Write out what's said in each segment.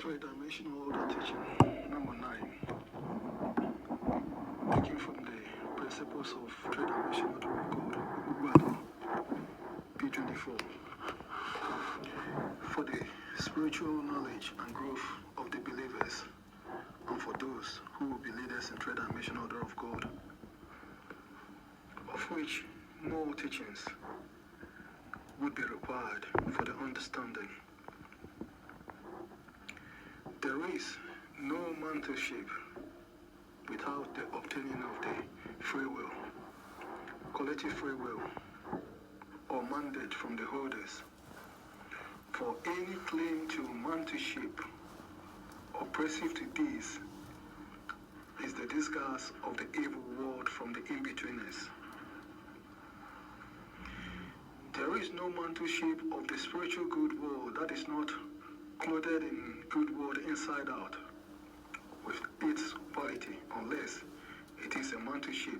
Three-dimensional order teaching, number 9. Taking from the principles of three-dimensional order of God, Ugbado, P24. For the spiritual knowledge and growth of the believers, and for those who will be leaders in three-dimensional order of God, of which more teachings would be required for the understanding. There is no mentorship without the obtaining of the free will, collective free will, or mandate from the holders. For any claim to mentorship oppressive to these is the disguise of the evil world from the in-betweeners. There is no mentorship of the spiritual good world that is not clothed in good word inside out with its quality, unless it is a mentorship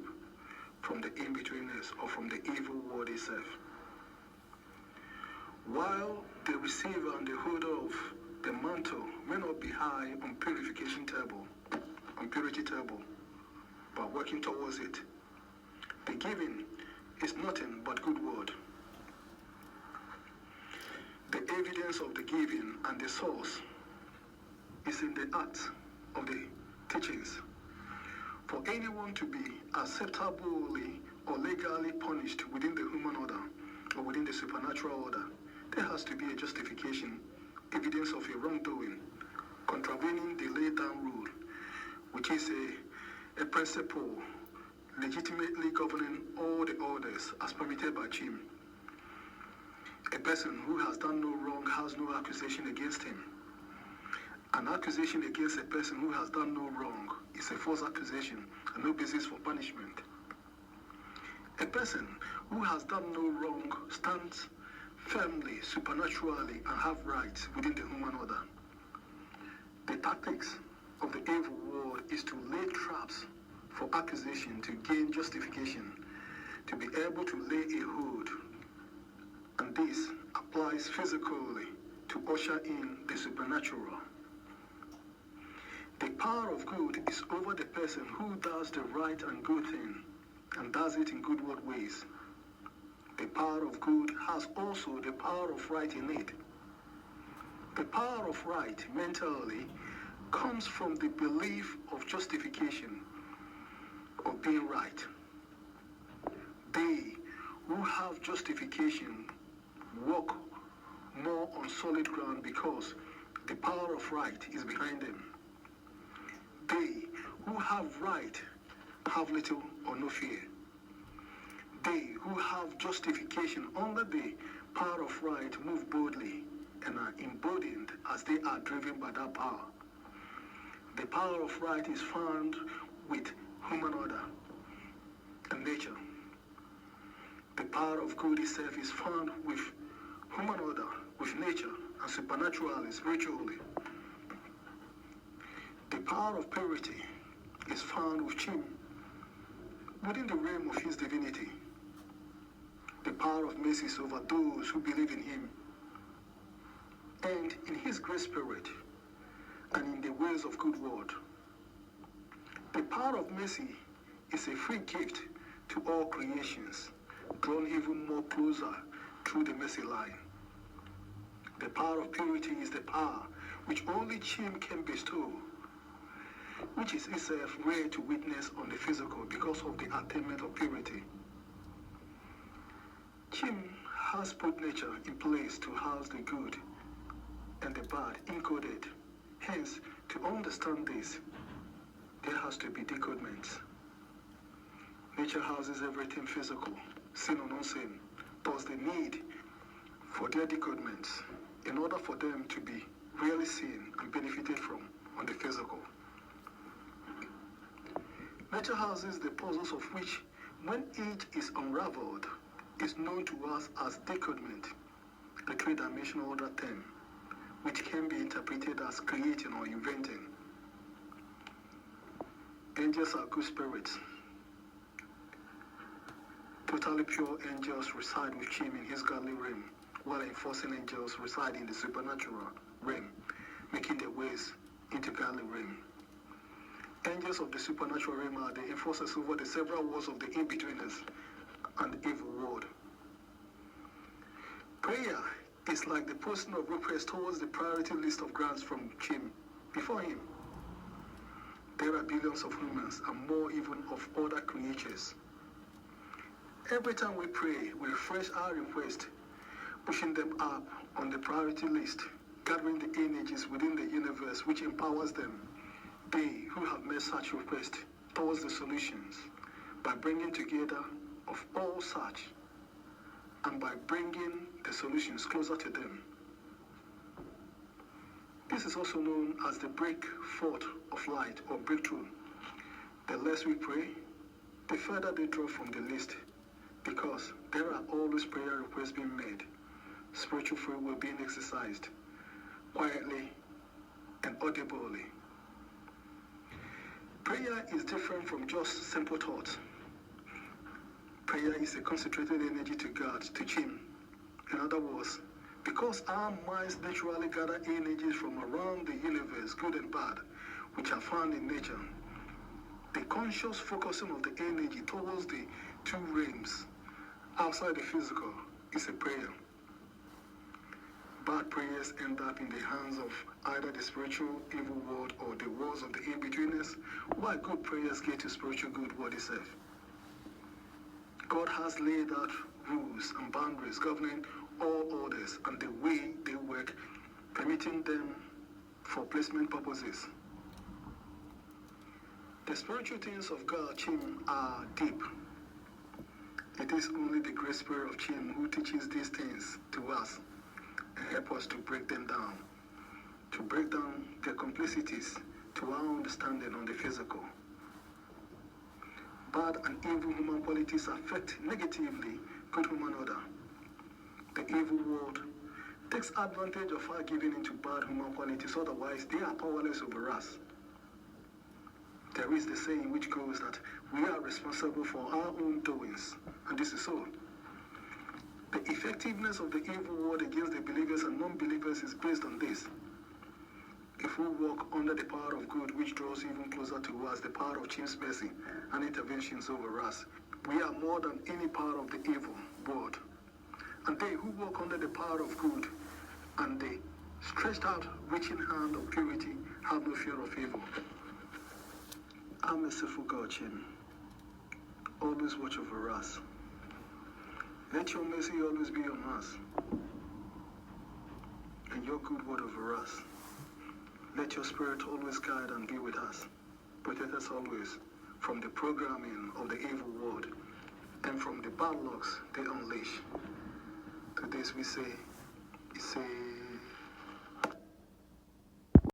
from the in-betweeners or from the evil world itself. While the receiver and the holder of the mantle may not be high on purification table, on purity table, but working towards it, the giving is nothing but good word. The evidence of the giving and the source is in the act of the teachings. For anyone to be acceptably or legally punished within the human order or within the supernatural order, there has to be a justification, evidence of a wrongdoing, contravening the laid down rule, which is a principle legitimately governing all the orders as permitted by Chim. A person who has done no wrong has no accusation against him. An accusation against a person who has done no wrong is a false accusation and no basis for punishment. A person who has done no wrong stands firmly, supernaturally, and have rights within the human order. The tactics of the evil world is to lay traps for accusation to gain justification, to be able to lay a hold. And this applies physically to usher in the supernatural. The power of good is over the person who does the right and good thing and does it in good word ways. The power of good has also the power of right in it. The power of right mentally comes from the belief of justification, of being right. They who have justification walk more on solid ground because the power of right is behind them. They who have right have little or no fear. They who have justification under the power of right move boldly and are emboldened as they are driven by that power. The power of right is found with human order and nature. The power of good itself is found with human order, with nature, and supernaturally, spiritually. The power of purity is found with Chim, within the realm of his divinity. The power of mercy is over those who believe in him, and in his great spirit, and in the ways of good word. The power of mercy is a free gift to all creations, drawn even more closer through the mercy line. The power of purity is the power which only Chim can bestow, which is itself rare to witness on the physical because of the attainment of purity. Chim has put nature in place to house the good and the bad encoded. Hence, to understand this, there has to be decodements. Nature houses everything physical, seen or unseen, thus the need for their decodements in order for them to be really seen and benefited from on the physical. Nature houses the puzzles of which, when each is unraveled, is known to us as decodement, a three-dimensional order term, which can be interpreted as creating or inventing. Angels are good spirits. Totally pure angels reside with Chim in his godly realm, while enforcing angels reside in the supernatural realm, making their ways into godly realm. Angels of the supernatural realm are the enforcers over the several worlds of the in-betweeners and the evil world. Prayer is like the posting of requests towards the priority list of grants from Him. Before Him, there are billions of humans and more even of other creatures. Every time we pray, we refresh our request, pushing them up on the priority list, gathering the energies within the universe which empowers them, they who have made such request, towards the solutions, by bringing together of all such, and by bringing the solutions closer to them. This is also known as the break forth of light or breakthrough. The less we pray, the further they draw from the list, because there are always prayer requests being made, spiritual free will being exercised, quietly and audibly. Prayer is different from just simple thoughts. Prayer is a concentrated energy to God, to Him. In other words, because our minds naturally gather energies from around the universe, good and bad, which are found in nature, the conscious focusing of the energy towards the two realms outside the physical is a prayer. Bad prayers end up in the hands of either the spiritual evil world or the worlds of the in-betweeners, while good prayers get to spiritual good world itself. God has laid out rules and boundaries governing all orders and the way they work, permitting them for placement purposes. The spiritual things of God, Chim, are deep. It is only the great spirit of Chim who teaches these things to us and help us to break them down, to break down their complexities to our understanding on the physical. Bad and evil human qualities affect negatively good human order. The evil world takes advantage of our giving into bad human qualities, otherwise they are powerless over us. There is the saying which goes that we are responsible for our own doings, and this is so. The effectiveness of the evil world against the believers and non-believers is based on this. If we walk under the power of good, which draws even closer to us, the power of Chim's mercy and interventions over us, we are more than any power of the evil world. And they who walk under the power of good and the stretched out, reaching hand of purity have no fear of evil. Our merciful God, Chim, always watch over us. Let your mercy always be on us, and your good word over us. Let your spirit always guide and be with us. Protect us always from the programming of the evil world and from the bad lucks they unleash. To this we say,